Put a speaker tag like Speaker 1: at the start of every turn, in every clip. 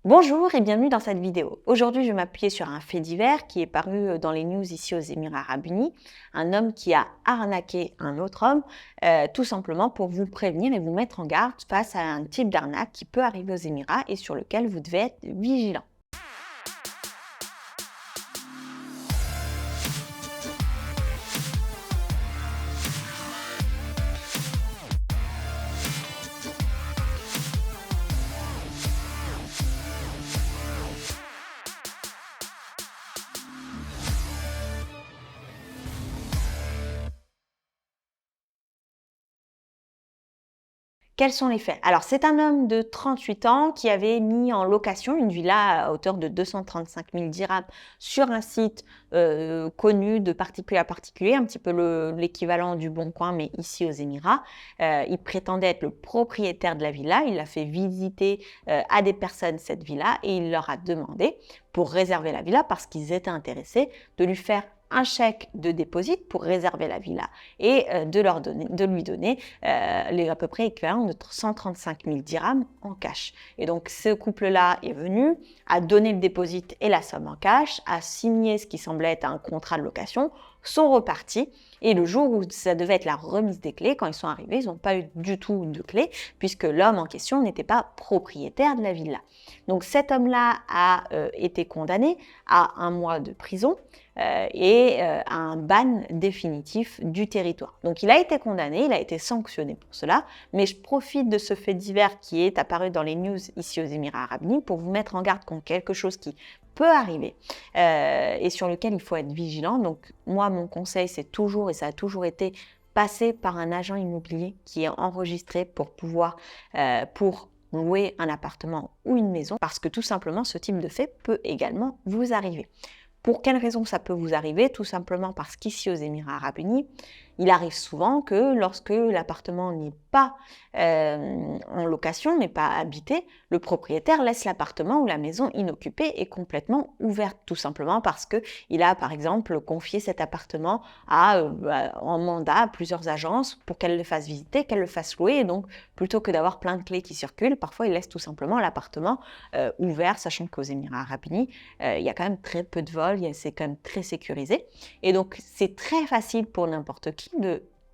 Speaker 1: Bonjour et bienvenue dans cette vidéo. Aujourd'hui, je vais m'appuyer sur un fait divers qui est paru dans les news ici aux Émirats Arabes Unis. Un homme qui a arnaqué un autre homme, tout simplement pour vous prévenir et vous mettre en garde face à un type d'arnaque qui peut arriver aux Émirats et sur lequel vous devez être vigilant. Quels sont les faits? Alors, c'est un homme de 38 ans qui avait mis en location une villa à hauteur de 235 000 dirhams sur un site connu de particulier à particulier, un petit peu l'équivalent du Bon Coin, mais ici aux Émirats. Il prétendait être le propriétaire de la villa. Il a fait visiter à des personnes cette villa et il leur a demandé, pour réserver la villa, parce qu'ils étaient intéressés, de lui faire un chèque de dépôt pour réserver la villa et de lui donner à peu près équivalent de 135 000 dirhams en cash. Et donc ce couple-là est venu, a donné le dépôt et la somme en cash, a signé ce qui semblait être un contrat de location, sont repartis. Et le jour où ça devait être la remise des clés, quand ils sont arrivés, ils n'ont pas eu du tout de clés puisque l'homme en question n'était pas propriétaire de la villa. Donc cet homme-là a été condamné à 1 mois de prison et à un ban définitif du territoire. Donc il a été condamné, il a été sanctionné pour cela, mais je profite de ce fait divers qui est apparu dans les news ici aux Émirats Arabes Unis pour vous mettre en garde contre quelque chose qui peut arriver et sur lequel il faut être vigilant. Donc moi, mon conseil, c'est toujours, et ça a toujours été, passer par un agent immobilier qui est enregistré pour pouvoir, pour louer un appartement ou une maison, parce que tout simplement, ce type de fait peut également vous arriver. Pour quelle raison ça peut vous arriver? Tout simplement parce qu'ici aux Émirats Arabes Unis, il arrive souvent que lorsque l'appartement n'est pas en location, n'est pas habité, le propriétaire laisse l'appartement ou la maison inoccupée et complètement ouverte, tout simplement parce qu'il a par exemple confié cet appartement en mandat à plusieurs agences pour qu'elles le fassent visiter, qu'elles le fassent louer. Et donc, plutôt que d'avoir plein de clés qui circulent, parfois il laisse tout simplement l'appartement ouvert, sachant qu'aux Émirats Arabes Unis, il y a quand même très peu de vols, c'est quand même très sécurisé. Et donc, c'est très facile pour n'importe qui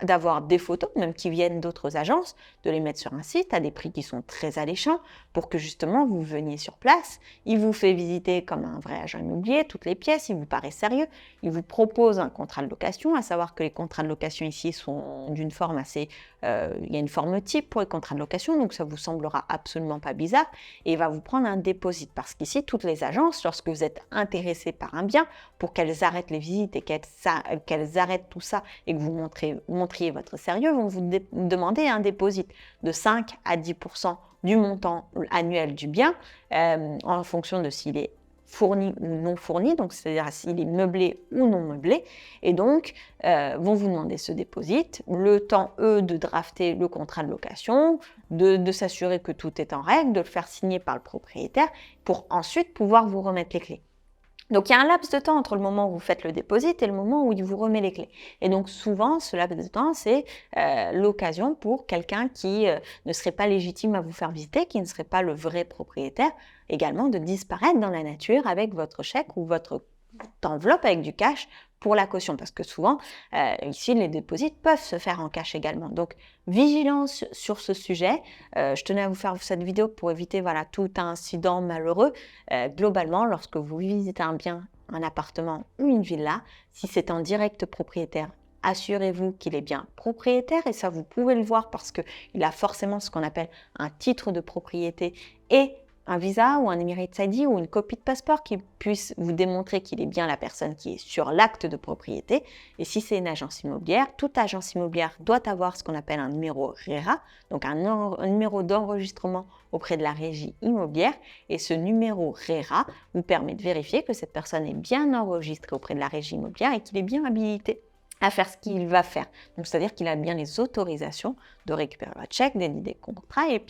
Speaker 1: d'avoir des photos, même qui viennent d'autres agences, de les mettre sur un site à des prix qui sont très alléchants pour que justement vous veniez sur place. Il vous fait visiter comme un vrai agent immobilier toutes les pièces, il vous paraît sérieux, il vous propose un contrat de location, à savoir que les contrats de location ici sont d'une forme assez... il y a une forme type pour les contrats de location, donc ça vous semblera absolument pas bizarre, et il va vous prendre un dépôt, parce qu'ici, toutes les agences, lorsque vous êtes intéressé par un bien, pour qu'elles arrêtent les visites et qu'elles arrêtent tout ça et que vous montriez votre sérieux, vont vous demander un dépôt de 5 à 10% du montant annuel du bien en fonction de s'il est fourni ou non fourni, donc c'est-à-dire s'il est meublé ou non meublé, et donc vont vous demander ce dépôt, le temps, eux, de drafter le contrat de location, de s'assurer que tout est en règle, de le faire signer par le propriétaire, pour ensuite pouvoir vous remettre les clés. Donc, il y a un laps de temps entre le moment où vous faites le dépôt et le moment où il vous remet les clés. Et donc, souvent, ce laps de temps, c'est l'occasion pour quelqu'un qui ne serait pas légitime à vous faire visiter, qui ne serait pas le vrai propriétaire, également de disparaître dans la nature avec votre chèque ou votre enveloppe avec du cash pour la caution, parce que souvent, ici, les dépôts peuvent se faire en cash également. Donc, vigilance sur ce sujet. Je tenais à vous faire cette vidéo pour éviter tout incident malheureux. Globalement, lorsque vous visitez un bien, un appartement ou une villa, si c'est un direct propriétaire, assurez-vous qu'il est bien propriétaire, et ça, vous pouvez le voir parce qu'il a forcément ce qu'on appelle un titre de propriété et un visa ou un Emirates ID ou une copie de passeport qui puisse vous démontrer qu'il est bien la personne qui est sur l'acte de propriété. Et si c'est une agence immobilière, toute agence immobilière doit avoir ce qu'on appelle un numéro RERA, donc un numéro d'enregistrement auprès de la régie immobilière. Et ce numéro RERA vous permet de vérifier que cette personne est bien enregistrée auprès de la régie immobilière et qu'il est bien habilité à faire ce qu'il va faire. Donc, c'est-à-dire qu'il a bien les autorisations de récupérer votre chèque, d'éditer des contrats et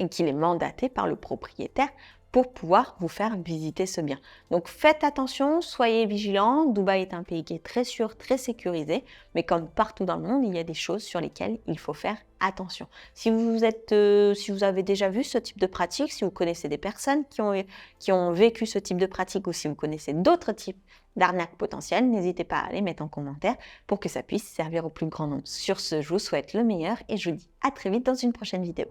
Speaker 1: qu'il est mandaté par le propriétaire pour pouvoir vous faire visiter ce bien. Donc faites attention, soyez vigilants. Dubaï est un pays qui est très sûr, très sécurisé, mais comme partout dans le monde, il y a des choses sur lesquelles il faut faire attention. Si vous avez déjà vu ce type de pratique, si vous connaissez des personnes qui ont vécu ce type de pratique ou si vous connaissez d'autres types d'arnaques potentielles, n'hésitez pas à les mettre en commentaire pour que ça puisse servir au plus grand nombre. Sur ce, je vous souhaite le meilleur et je vous dis à très vite dans une prochaine vidéo.